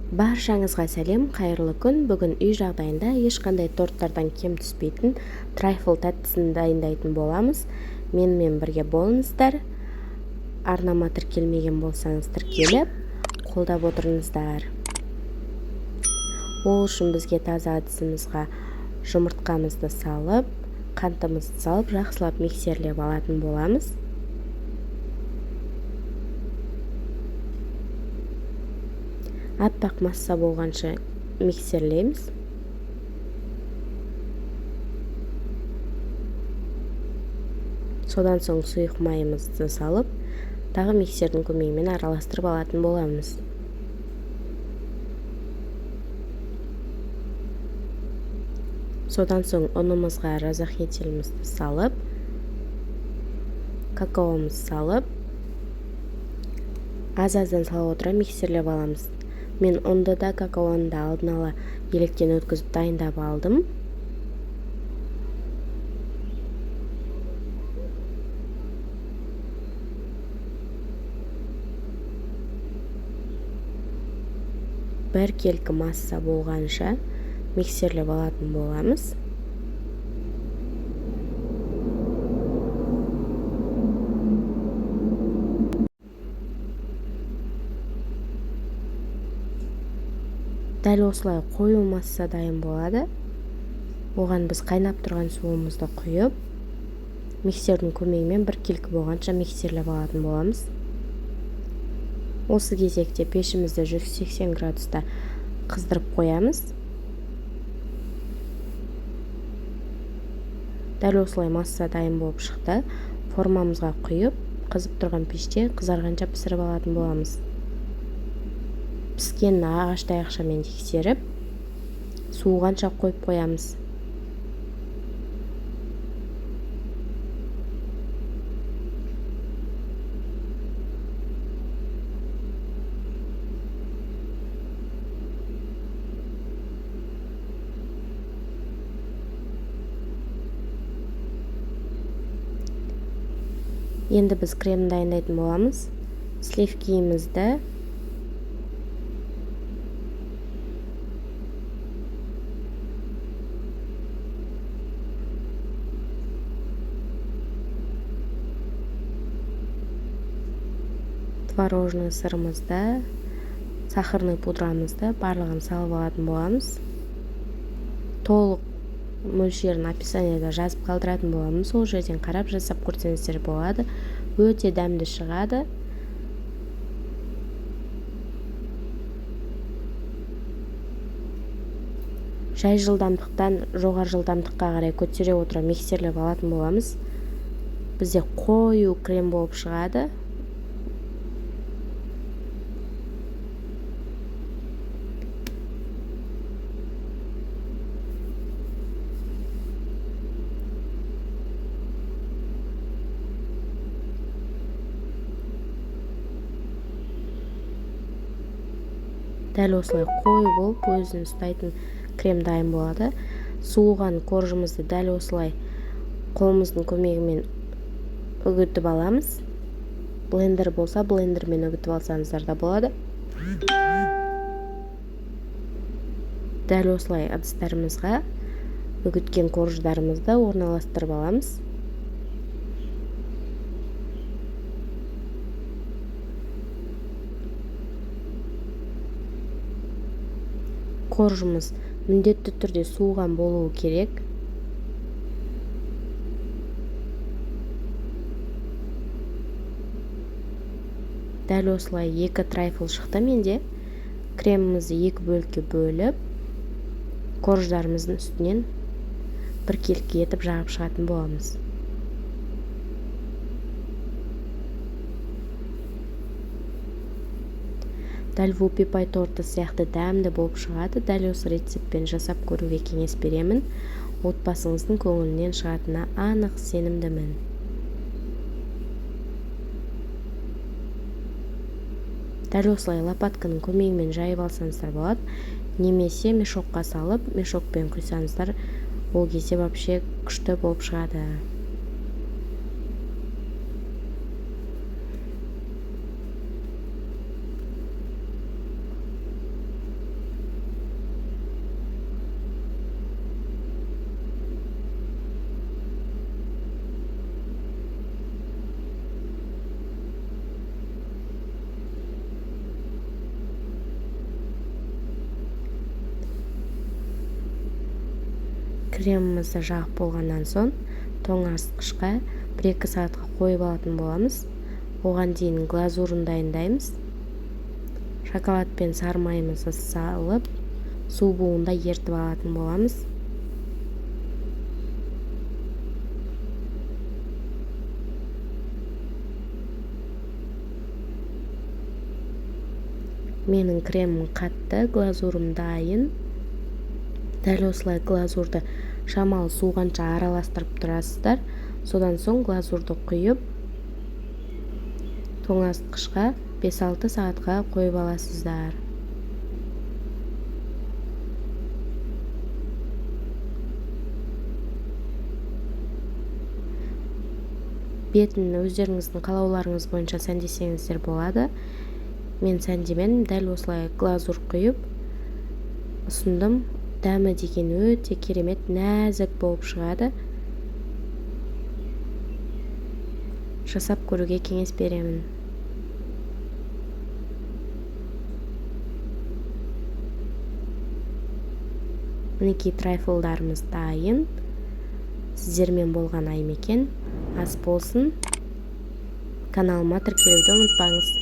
Баршаңызға сәлем, қайырлы күн. Бүгін үй жағдайында ешқандай торттардан кем түспейтін трайфл тәттісін дайындайтын боламыз. Менімен бірге болыңыздар. Арнама тіркелмеген болсаңыз тіркеліп, қолдап отырыңыздар. Ол үшін бізге таза ыдысымызға жұмыртқамызды салып, қантымызды салып, жақсылап миксерлеп алатын боламыз. Аппақ масса болғанша миксерлейміз. Содан соң сұйық майымызды салып, тағы миксердің көмегімен араластырып алатын боламыз. Содан соң ұнымызға разахетелімізді салып, какаомызды салып, аз-аздан салып отыра миксерлеп аламыз. Мен ұнды да какаоны да алдын ала електен өткізіп дайындап алдым. Бір келкі масса болғанша миксерлеп алатын боламыз. Дәл осылай қою масса дайын болады. Оған біз қайнап тұрған суымызды құйып, миксердің көмегімен бір келкі болғанша миксерлеп алатын боламыз. Осы кезекте пешімізді 180 градуста қыздырып қоямыз. Дәл осылай масса дайын болып шықты. Формамызға құйып, қызып тұрған пеште қызарғанша пісіріп алатын боламыз. Піскенін ағаш таяқшамен тексеріп, суығанша қойып қоямыз. Енді біз крем дайындайтын боламыз. Сливкиімізді творожный сырымызды, сахарный пудрамызды барлығын салып алатын боламыз. Толық мөлшерін описаниеда жазып қалдыратын боламыз. Сол жерден қарап жасап көрсеңіздер болады. Өте дәмді шығады. Жай жылдамдықтан жоғары жылдамдыққа қарай көтере отыра миксерлеп алатын боламыз. Бізде қою крем болып шығады. Дәл осылай қою болып, өзін ұстайтын крем дайын болады. Суыған коржымызды дәл осылай қолымыздың көмегімен үгітіп аламыз. Блендер болса, блендермен үгітіп алсаңыздар да болады. Дәл осылай ыдыстарымызға үгіткен корждарымызды орналастырып аламыз. Коржымыз міндетті түрде суыған болуы керек. Дәл осылай 2 трайфл шықты менде. Кремімізді 2 бөлікке бөліп, корждарымыздың үстінен бір келкі етіп жағып шығатын боламыз. Дәл вупи пай торты сияқты дәмді болып шығады. Дәл осы рецептпен жасап көруге кеңес беремін. Отбасыңыздың көңілінен шығатынына анық сенімдімін. Дәл осылай лопатканың көмегімен жайып алсаңыздар болады. Немесе мешокқа салып, мешокпен құйсаңыздар, ол кезде вообще күшті болып шығады. кремімізді жағып болғаннан соң тоңазытқышқа 1-2 сағатқа қойып алатын боламыз. Оған дейін глазурын дайындаймыз. Шоколад пен сары майымызды салып, су буында ертіп алатын боламыз. Менің кремім қатты, глазурым дайын. Дәл осылай глазурды шамалы суғанша араластырып тұрасыздар. Содан соң глазурды құйып, тоңазытқышқа 5-6 сағатқа қойып аласыздар. Бетін өздеріңіздің қалауларыңыз бойынша сәндесеңіздер болады. Мен сәндемен дәл осылай глазур құйып ұсындым. Дәмі деген өте керемет, нәзік болып шығады. Жасап көруге кеңес беремін. Мінекей трайфлдарымыз дайын. Сіздермен болған Аймекен. Ас болсын. Каналыма тіркелуді ұмытпаңыз.